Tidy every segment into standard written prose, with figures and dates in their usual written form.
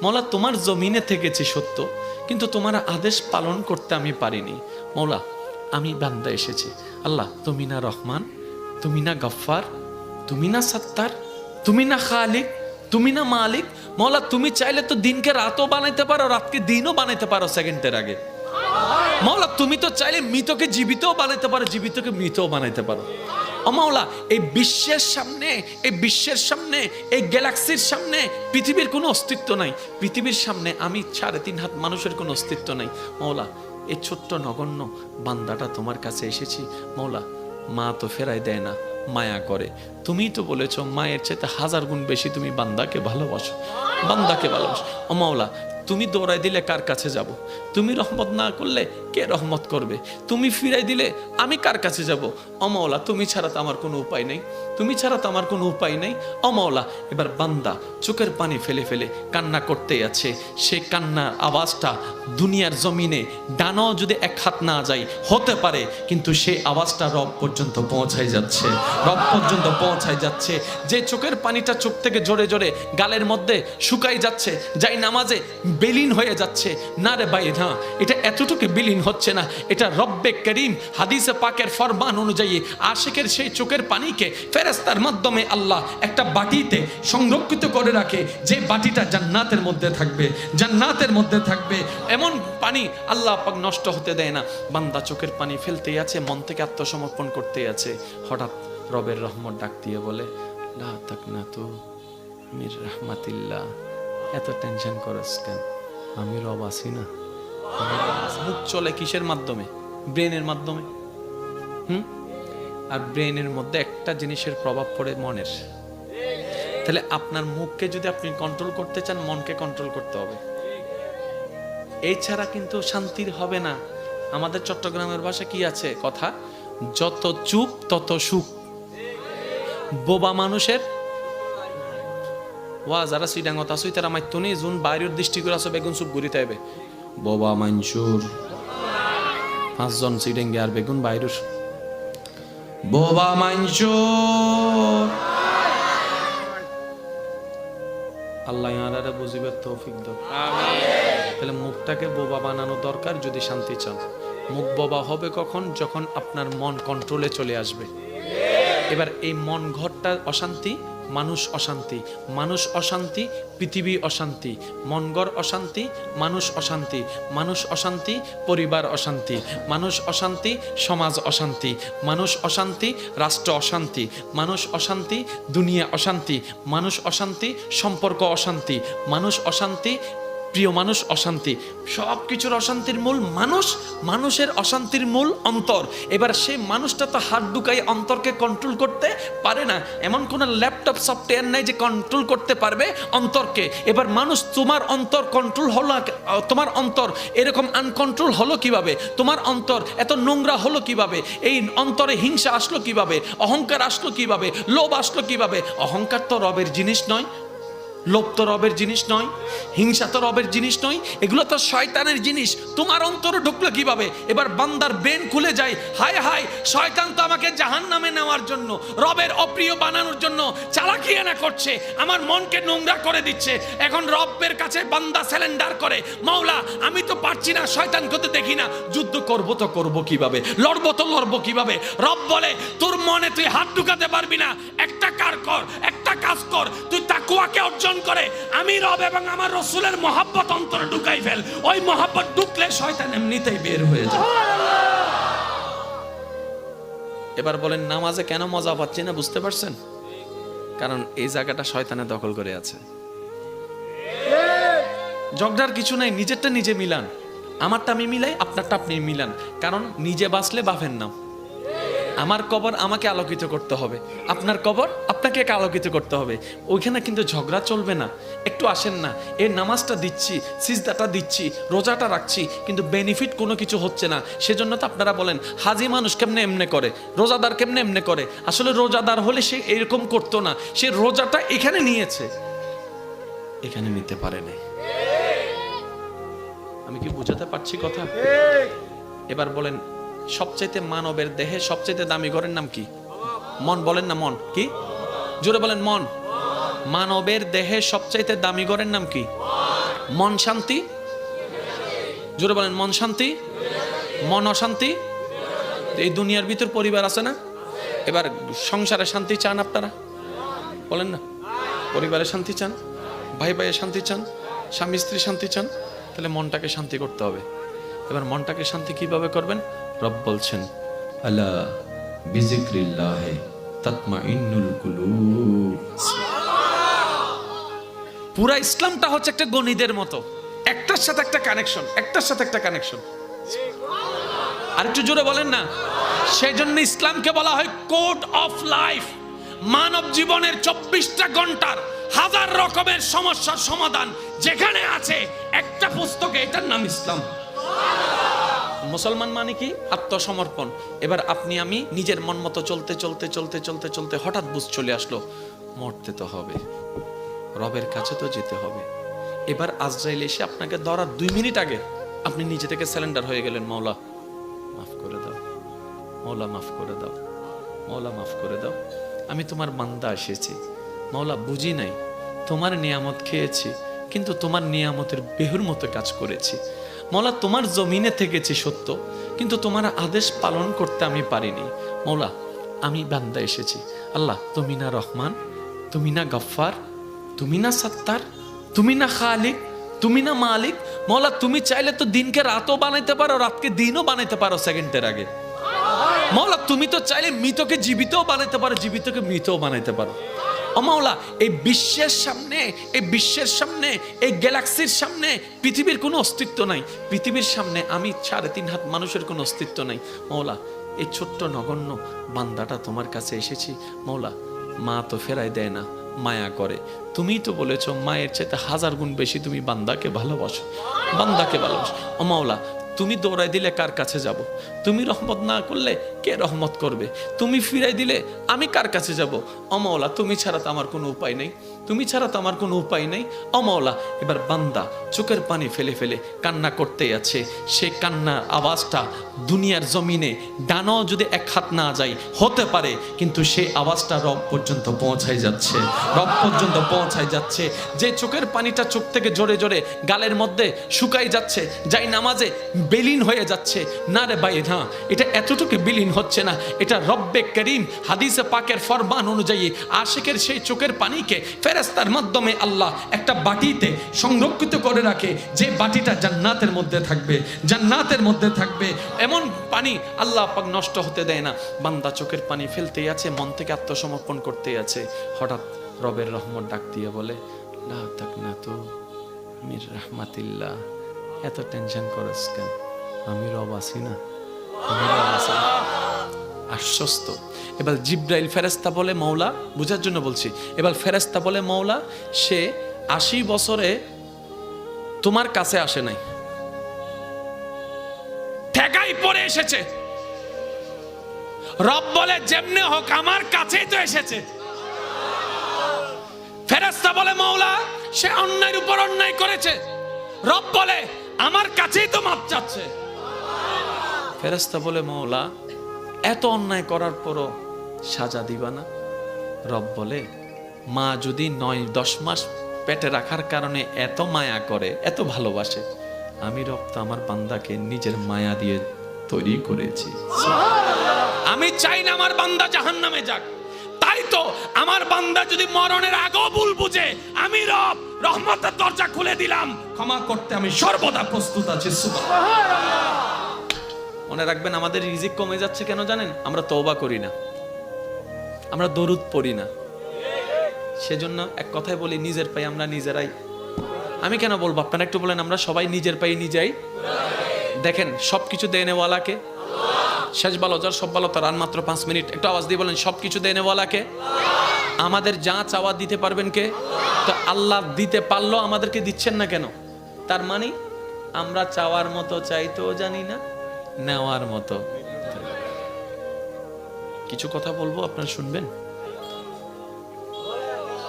মৌলা তোমার জমিনে থেকেছি সত্য, কিন্তু তোমার আদেশ পালন করতে আমি পারিনি। মৌলা আমি বান্দা এসেছি, আল্লাহ তুমি না রহমান, তুমি না গফফার, তুমি না সত্তার, তুমি না খালিক, তুমি না মালিক। মৌলা তুমি চাইলে তো দিনকে রাতও বানাইতে পারো, রাতকে দিনও বানাইতে পারো সেকেন্ডের আগে। মৌলা তুমি তো চাইলে মৃতকে জীবিতও বানাইতে পারো, জীবিতকে মৃতও বানাইতে পারো। ও মাওলা, এই বিশ্বের সামনে, এই বিশ্বের সামনে, এই গ্যালাক্সির সামনে পৃথিবীর কোনো অস্তিত্ব নাই। পৃথিবীর সামনে আমি 3.5 হাত মানুষের কোনো অস্তিত্ব নাই। মাওলা এই ছোট্ট নগণ্য বান্দাটা তোমার কাছে এসেছি। মাওলা মা তো ফেরাই দেয় না, মায়া করে। তুমিই তো বলেছো মায়ের চাইতে 1000 গুণ বেশি তুমি বান্দাকে ভালোবাসো, বান্দাকে ভালোবাসো। ও মাওলা তুমি দৌড়াই দিলে কার কাছে যাব? তুমি রহমত না করলে কে রহমত করবে? তুমি ফিরাই দিলে আমি কার কাছে যাব? ও মাওলা তুমি ছাড়া তো আমার কোনো উপায় নেই, তুমি ছাড়া তো আমার কোনো উপায় নেই। ও মাওলা এবার বান্দা চোখের পানি ফেলে ফেলে কান্না করতেই আছে। সে কান্নার আওয়াজটা দুনিয়ার জমিনে ডানাও যদি 1 হাত না যায় হতে পারে, কিন্তু সেই আওয়াজটা রব পর্যন্ত পৌঁছায় যাচ্ছে, রব পর্যন্ত পৌঁছায় যাচ্ছে। যে চোখের পানিটা চোখ থেকে জোরে জোরে গালের মধ্যে শুকাই যাচ্ছে, যাই নামাজে বিলীন হয়ে যাচ্ছে। না রে ভাই, না, এটা এতটুকু বিলীন হচ্ছে না, এটা রব্বে করিম হাদিসে পাকের ফরমান অনুযায়ী আশিকের সেই চোখের পানিকে ফেরেশতার মাধ্যমে আল্লাহ একটা বাটিতে সংরক্ষিত করে রাখে, যে বাটিটা জান্নাতের মধ্যে থাকবে, জান্নাতের মধ্যে থাকবে। এমন পানি আল্লাহ পাক নষ্ট হতে দেয় না। বান্দা চোখের পানি ফেলতেই আছে, মন থেকে আত্মসমর্পণ করতেই আছে। হঠাৎ রবের রহমত ডাক দিয়ে বলে, লা তাকনাতু মির রাহমাতিল্লাহ। এত টেনশন করস কেন? আমি রব আছি না। মুখ চলে কিসের মাধ্যমে? ব্রেনের মাধ্যমে। আর ব্রেনের মধ্যে একটা জিনিসের প্রভাব পড়ে মনের। তাহলে আপনার মুখকে যদি আপনি কন্ট্রোল করতে চান, মনকে কন্ট্রোল করতে হবে। এই ছাড়া কিন্তু শান্তির হবে না। আমাদের চট্টগ্রামের ভাষা কি আছে কথা, যত চুপ তত সুখ। বোবা মানুষের ওয়া যারা সিডাঙ্গত আসুই তারা মাইতুনি জুন বাইরের দৃষ্টি করে আসো বেগুন সুপ ঘুরিতে হবে। বোবা মানসুর 5 জন সিডেঙ্গে আর বেগুন বাইরের বোবা মানসুর। আল্লাহ ইয়ারারে বুঝিবার তৌফিক দাও। তাহলে মুখটাকে বোবা বানানো দরকার যদি শান্তি চান। মুখ বোবা হবে কখন? যখন আপনার মন কন্ট্রোলে চলে আসবে। এবার এই মন ঘরটা অশান্তি, মানুষ অশান্তি, মানুষ অশান্তি, পৃথিবী অশান্তি, মনগড় অশান্তি, মানুষ অশান্তি, মানুষ অশান্তি, পরিবার অশান্তি, মানুষ অশান্তি, সমাজ অশান্তি, মানুষ অশান্তি, রাষ্ট্র অশান্তি, মানুষ অশান্তি, দুনিয়া অশান্তি, মানুষ অশান্তি, সম্পর্ক অশান্তি, মানুষ অশান্তি, প্রিয় মানুষ অশান্তি। সব কিছুর অশান্তির মূল মানুষ, মানুষের অশান্তির মূল অন্তর। এবার সেই মানুষটা তো হাত ঢুকাই অন্তরকে কন্ট্রোল করতে পারে না। এমন কোনো ল্যাপটপ সফটওয়্যার নাই যে কন্ট্রোল করতে পারবে অন্তরকে। এবার মানুষ, তোমার অন্তর কন্ট্রোল হলো, তোমার অন্তর এরকম আনকন্ট্রোল হলো কিভাবে? তোমার অন্তর এত নোংরা হলো কিভাবে? এই অন্তরে হিংসা আসলো কিভাবে? অহংকার আসলো কিভাবে? লোভ আসলো কিভাবে? অহংকার তো রবের জিনিস নয়, লোভ তো রবের জিনিস নয়, হিংসা তো রবের জিনিস নয়, এগুলো তো শয়তানের জিনিস। তোমার অন্তরে ঢুকলো কিভাবে? এবার বান্দার ব্রেন খুলে যায়, হায় হায়, শয়তান তো আমাকে জাহান্নামে নেওয়ার জন্য, রবের অপ্রিয় বানানোর জন্য চালাকিয়ানা করছে, আমার মনকে নোংরা করে দিচ্ছে। এখন রবের কাছে বান্দা স্যালেন্ডার করে, মাওলা আমি তো পারছি না, শয়তানকে তো দেখি না, যুদ্ধ করব তো করব কিভাবে, লড়বো তো লড়বো কিভাবে? রব বলে, তোর মনে তুই হাত ঢুকাতে পারবি না, একটা কাজ কর, তুই তাকওয়াকে অর্জন করে আমি রব এবং আমার রাসূলের মহব্বত অন্তরে ঢুকাই ফেল। ওই মহব্বত ঢুকলে শয়তান এমনিতেই বের হয়ে যায়। এবার বলেন নামাজে কেন মজা পাচ্ছি না, বুঝতে পারছেন? কারণ এই জায়গাটা শয়তানে দখল করে আছে। ঝগড়ার কিছু নাই, নিজেরটা নিজে মিলান, আমারটা আমি মিলাই, আপনারটা আপনি মিলান। কারণ নিজে বাঁচলে বাপের নাম। আমার কবর আমাকে আলোকিত করতে হবে, আপনার কবর আপনাকে আলোকিত করতে হবে। ওইখানে কিন্তু ঝগড়া চলবে না। একটু আসেন না, এই নামাজটা দিচ্ছি, সিজদাটা দিচ্ছি, রোজাটা রাখছি, কিন্তু বেনিফিট কোনো কিছু হচ্ছে না। সেজন্য তো আপনারা বলেন হাজি মানুষ কেমনে এমনে করে, রোজাদার কেমনে এমনে করে। আসলে রোজাদার হলে সে এরকম করতো না, সে রোজাটা এখানে নিয়েছে, এখানে নিতে পারে নাই। আমি কি বুঝাতে পারছি কথা? এবার বলেন সবচাইতে মানবের দেহে সবচাইতে দামি ঘরের নাম কি? মন। বলেন না মন কি? জোরে বলেন মন। মানবের দেহে সবচাইতে দামি ঘরের নাম কি? মন শান্তি, জোরে বলেন মন শান্তি, মন অশান্তি। এই দুনিয়ার ভিতর পরিবার আছে না? এবার সংসারে শান্তি চান আপনারা? বলেন না, পরিবারে শান্তি চান, ভাই ভাইয়ের শান্তি চান, স্বামী স্ত্রী শান্তি চান, তাহলে মনটাকে শান্তি করতে হবে। এবার মনটাকে শান্তি কিভাবে করবেন? রব বলছেন আলা বিজিক্রিল্লাহি তাতমাইন্নুল কুলুব। পুরা ইসলামটা হচ্ছে একটা গণিতের মতো, একটার সাথে একটা কানেকশন, একটার সাথে একটা কানেকশন। আর একটু জোরে বলেন না। সেই জন্য ইসলামকে বলা হয় কোড অফ লাইফ। মানব জীবনের 24টা ঘন্টার হাজার রকমের সমস্যার সমাধান যেখানে আছে একটা পুস্তকে, এটার নাম ইসলাম। মুসলমান মানে কি? আত্মসমর্পণ। এবার আপনি আমি নিজের মন মতো চলতে চলতে চলতে চলতে চলতে হঠাৎ বুঝ চলে আসলো, মরতে তো হবে, রবের কাছে তো যেতে হবে। এবার আজরাইল এসে আপনাকে ধরার 2 মিনিট আগে আপনি নিজে থেকে স্যালেন্ডার হয়ে গেলেন, মাওলা মাফ করে দাও, মাওলা মাফ করে দাও, মাওলা মাফ করে দাও, আমি তোমার বান্দা এসেছি, মাওলা বুঝি নাই, তোমার নিয়ামত খেয়েছি কিন্তু তোমার নিয়ামতের বেহুর মতো কাজ করেছি, মাওলা তোমার জমিনে থেকেছি সত্য কিন্তু তোমার আদেশ পালন করতে আমি পারিনি, মাওলা আমি বান্দা এসেছি। আল্লাহ তুমি না রহমান, তুমি না গফফার, তুমি না সত্তার, তুমি না খালিক, তুমি না মালিক। মাওলা তুমি চাইলে তো দিনকে রাতও বানাইতে পারো, রাতকে দিনও বানাইতে পারো সেকেন্ডের আগে। মাওলা তুমি তো চাইলে মৃতকে জীবিতও বানাইতে পারো, জীবিতকে মৃতও বানাইতে পারো। ও মাওলা এই বিশ্বের সামনে, এই বিশ্বের সামনে, এই গ্যালাক্সির সামনে পৃথিবীর কোনো অস্তিত্ব নাই, পৃথিবীর সামনে আমি 3.5 হাত মানুষের কোনো অস্তিত্ব নাই। মাওলা এই ছোট্ট নগণ্য বান্দাটা তোমার কাছে এসেছি, মাওলা মা তো ফেরাই দেয় না, মায়া করে। তুমিই তো বলেছো মায়ের চাইতে 1000 গুণ বেশি তুমি বান্দাকে ভালোবাসো, বান্দাকে ভালোবাসো। ও মাওলা তুমি দৌড়াই দিলে কার কাছে যাব? তুমি রহমত না করলে কে রহমত করবে? তুমি ফিরাই দিলে আমি কার কাছে যাব? ও মাওলা তুমি ছাড়া তো আমার কোনো উপায় নেই, তুমি ছাড়া তো আমার কোনো উপায় নেই। ও মাওলা এবার বান্দা চোখের পানি ফেলে ফেলে কান্না করতেই আছে। সেই কান্নার আওয়াজটা দুনিয়ার জমিনে ডানাও যদি 1 হাত না যায় হতে পারে, কিন্তু সেই আওয়াজটা রব পর্যন্ত পৌঁছাই যাচ্ছে, রব পর্যন্ত পৌঁছাই যাচ্ছে। যে চোখের পানিটা চোখ থেকে জোরে জোরে গালের মধ্যে শুকাই যাচ্ছে, যাই নামাজে বিলীন হয়ে যাচ্ছে, না রে ভাই না, এটা এতটুকু বিলীন হচ্ছে না, এটা রব্বে করিম হাদিসে পাকের ফরমান অনুযায়ী আশিকের সেই চোখের পানিকে ফেরেশতার মাধ্যমে আল্লাহ একটা বাটিতে সংরক্ষিত করে রাখে, যে বাটিটা জান্নাতের মধ্যে থাকবে, জান্নাতের মধ্যে থাকবে। এমন পানি আল্লাহ পাক নষ্ট হতে দেয় না। বান্দা চোখের পানি ফেলতেই আছে, মন থেকে আত্মসমর্পণ করতেই আছে। হঠাৎ রবের রহমত ডাক দিয়ে বলে লা তাকনাতু মির রাহমাতিল্লাহ। এত টেনশন করস কেন? আমি রব আছি না, আমি রব আছি। আশ্বস্ত। এবার জিব্রাইল ফেরেশতা বলে মওলা, বুঝার জন্য বলছি, এবার ফেরেশতা বলে মওলা সে 80 বছরে তোমার কাছে আসে নাই, ঠেকাই পড়ে এসেছে। রব বলে যেমনে হোক আমার কাছেই তো এসেছে। ফেরেশতা বলে মওলা সে অন্যায়ের উপর অন্যায় করেছে, রব বলে আমার কাছেই তো মাপ চাচ্ছে। ফেরেশতা বলে মওলা এত অন্যায় করার পরও সাজা দিবা না? রব বলে মা যদি 9-10 মাস পেটে রাখার কারণে এত মায়া করে, এত ভালোবাসে, আমি রব তো আমার বান্দাকে নিজের মায়া দিয়ে তৈরি করেছি। আমি চাই না আমার বান্দা জাহান্নামে যাক, তাই তো আমার বান্দা যদি মরণের আগেও ভুল বুঝে, আমি রব রহমতের দরজা খুলে দিলাম, ক্ষমা করতে আমি সর্বদা প্রস্তুত আছি। সুবহানাল্লাহ। মনে রাখবেন আমাদের রিজিক কমে যাচ্ছে কেন জানেন? আমরা তওবা করি না, আমরা দরুদ পড়ি না। সেজন্য এক কথায় বলি নিজের পায়ে আমরা নিজেরাই। আমি কেন বলবো, আপনারা একটু বলেন আমরা সবাই নিজের পায়ে নিজেই। দেখেন সবকিছু দেনেওয়ালাকে, শেষ ভালো যার সব ভালো তার, আর মাত্র 5 মিনিট, একটু আওয়াজ দিয়ে বলেন সবকিছু দেনেওয়ালাকে। আমাদের যা চাওয়া দিতে পারবেন কে? তো আল্লাহ দিতে পারলো আমাদেরকে দিচ্ছেন না কেন? তার মানে আমরা চাওয়ার মতো চাইতেও জানি না, নেওয়ার মতো। কিছু কথা বলবো, আপনারা শুনবেন।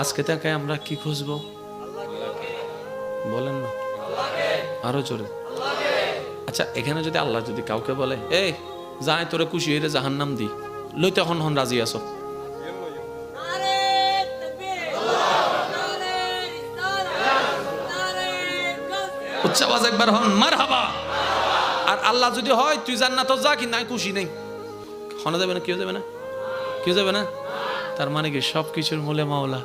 আজকে থেকে আমরা কি খুঁজবো? বলেন না আরো জোরে। আচ্ছা এখানে যদি আল্লাহ যদি কাউকে বলে এই যাই তোরে খুশি হইলে জাহান্নাম দি, লইতে হন হন রাজি আছো? উচ্চ আওয়াজ একবার হন মারহাবা। আর আল্লাহ যদি হয় তুই জান্নাত যা, কিন্তু আমি খুশি নেই, শোনা যাবে না, কেউ যাবে না, কেউ যাবে না। তার মানে কি সবকিছুর মূলে মাওলা।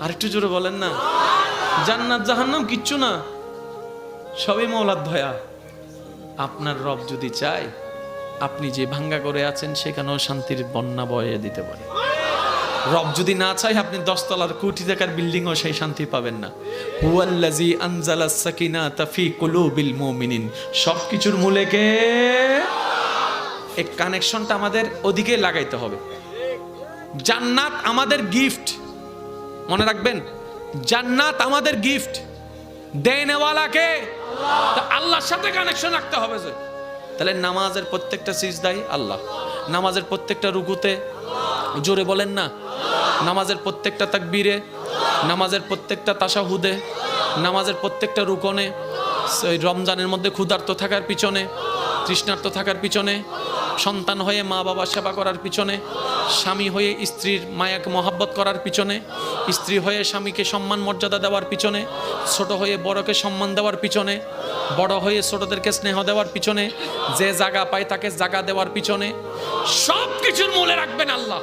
আর একটু জোরে বলেন না। জান্নাত জাহান্নাম কিচ্ছু না, সবই মাওলার দয়া। আপনার রব যদি চায় আপনি যে ভাঙ্গা করে আছেন সেখানেও শান্তির বন্যা বয়ে দিতে পারে। রব যদি না চায় আপনি 10 তলার কোটি টাকার বিল্ডিংও সেই শান্তি পাবেন না। হুয়াল্লাযী আনজালাস সাকিনাতা ফি কুলুবিল মুমিনিন। সবকিছুর মূলে কে? এই কানেকশনটা আমাদের ওদিকে লাগাইতে হবে। জান্নাত আমাদের গিফট, মনে রাখবেন, জান্নাত আমাদের গিফট। দেনেওয়ালা কে? আল্লাহর সাথে কানেকশন রাখতে হবে। যে তাহলে নামাজের প্রত্যেকটা সিজদাই আল্লাহ, নামাজের প্রত্যেকটা রুকুতে, জোরে বলেন না, নামাজের প্রত্যেকটা তাকবীরে, নামাজের প্রত্যেকটা তাশাহুদে, নামাজের প্রত্যেকটা রুকনে, রমজানের মধ্যে ক্ষুধার্ত থাকার পিছনে, তৃষ্ণার্ত থাকার পিছনে, সন্তান হয়ে মা বাবার সেবা করার পিছনে, স্বামী হয়ে স্ত্রীর মায়াকে মহাব্বত করার পিছনে, স্ত্রী হয়ে স্বামীকে সম্মান মর্যাদা দেওয়ার পিছনে, ছোট হয়ে বড়কে সম্মান দেওয়ার পিছনে, বড় হয়ে ছোটদেরকে স্নেহ দেওয়ার পিছনে, যে জায়গা পায় তাকে জায়গা দেওয়ার পিছনে, সব কিছুর মূলে রাখবেন আল্লাহ।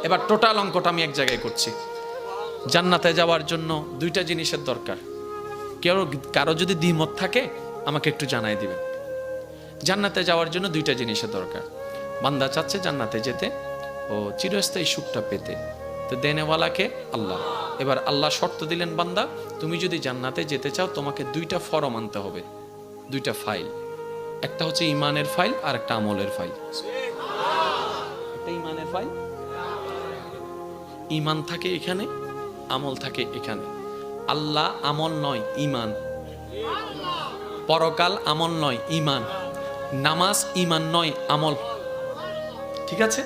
এবার টোটাল অঙ্কটা আমি এক জায়গায় করছি। জান্নাতে যাওয়ার জন্য 2টা জিনিসের দরকার। কারো যদি দ্বিমত থাকে আমাকে একটু জানাই দিবেন। জান্নাতে যাওয়ার জন্য 2টা জিনিসের দরকার। বান্দা চাচ্ছে জান্নাতে যেতে ও চিরস্থায়ী সুখটা পেতে, তো দেনেওয়ালাকে আল্লাহ। এবার আল্লাহ শর্ত দিলেন, বান্দা তুমি যদি জান্নাতে যেতে চাও তোমাকে 2টা ফরম আনতে হবে, 2টা ফাইল। একটা হচ্ছে ইমানের ফাইল আর একটা আমলের ফাইল। একটা ইমানের ফাইল, ইমান থাকে এখানে, আমল থাকে এখানে। আল্লাহ আমল নয়, ইমান। পরকাল আমল নয়, ইমান। নামাজ ইমান নয়, আমল। ঠিক আছে?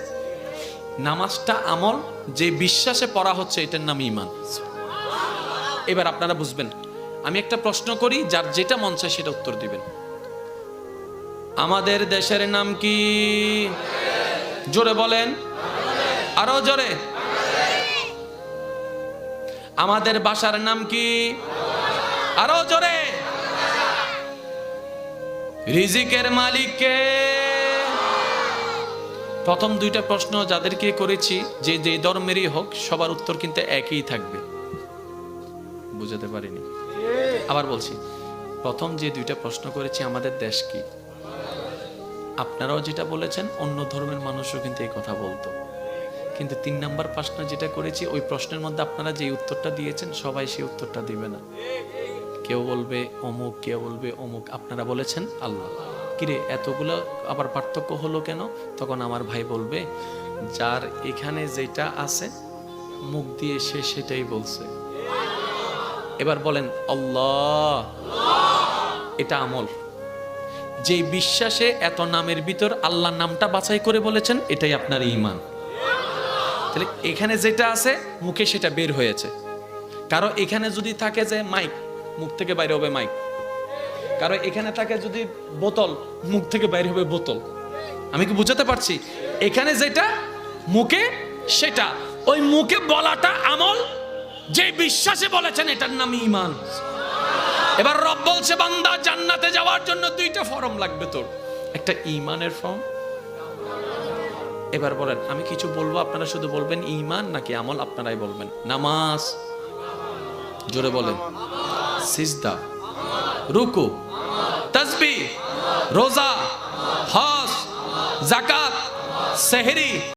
নামাজটা আমল, যে বিশ্বাসে পড়া হচ্ছে এটার নাম ইমান। এবার আপনারা বুঝবেন। আমি একটা প্রশ্ন করি, যার যেটা মন চায় সেটা উত্তর দিবেন। আমাদের দেশের নাম কি? জোরে বলেন, আরো জোরে। আমাদের বাসার নাম কি? আরো জোরে। রিজিকের মালিক কে? প্রথম 2টা প্রশ্ন যাদেরকে করেছি, যে যে ধর্মেরই হোক, সবার উত্তর কিন্তু একই থাকবে। বুঝাতে পারিনি? আবার বলছি, প্রথম যে 2টা প্রশ্ন করেছি, আমাদের দেশ কি, আপনারাও যেটা বলেছেন অন্য ধর্মের মানুষও কিন্তু এই কথা বলতো। কিন্তু 3 নাম্বার প্রশ্ন যেটা করেছি, ওই প্রশ্নের মধ্যে আপনারা যে উত্তরটা দিয়েছেন সবাই সেই উত্তরটা দিবে না। কেউ বলবে অমুক, কেউ বলবে অমুক। আপনারা বলেছেন আল্লাহ। কিরে এতগুলো আবার পার্থক্য হলো কেন? তখন আমার ভাই বলবে, যার এখানে যেটা আছে মুখ দিয়ে সে সেটাই বলছে। এবার বলেন আল্লাহ, এটা আমল। যে বিশ্বাসে এত নামের ভিতর আল্লাহর নামটা বাছাই করে বলেছেন, এটাই আপনার ঈমান। তাহলে এখানে যেটা আছে মুখে সেটা বের হয়েছে। কারো এখানে যদি থাকে যে মাইক, মুখ থেকে বাইরে হবে মাইক। কারো এখানে থাকে যদি বোতল, মুখ থেকে বাইরে হবে বোতল। আমি কি বুঝাতে পারছি? এখানে যেটা মুখে সেটা, ওই মুখে বলাটা আমল, যে বিশ্বাসে বলেছেন এটার নাম ঈমান। এবার রব বলছে, বান্দা জান্নাতে যাওয়ার জন্য 2টা ফর্ম লাগবে তোর, একটা ঈমানের ফর্ম। এবার বলেন, আমি কিছু বলবো আপনারা শুধু বলবেন ঈমান নাকি আমল, আপনারাই বলবেন। নামাজ, জোরে বলেন। সিজদা, রুকু, তাসবিহ, রোজা, হজ, যাকাত, সেহরি,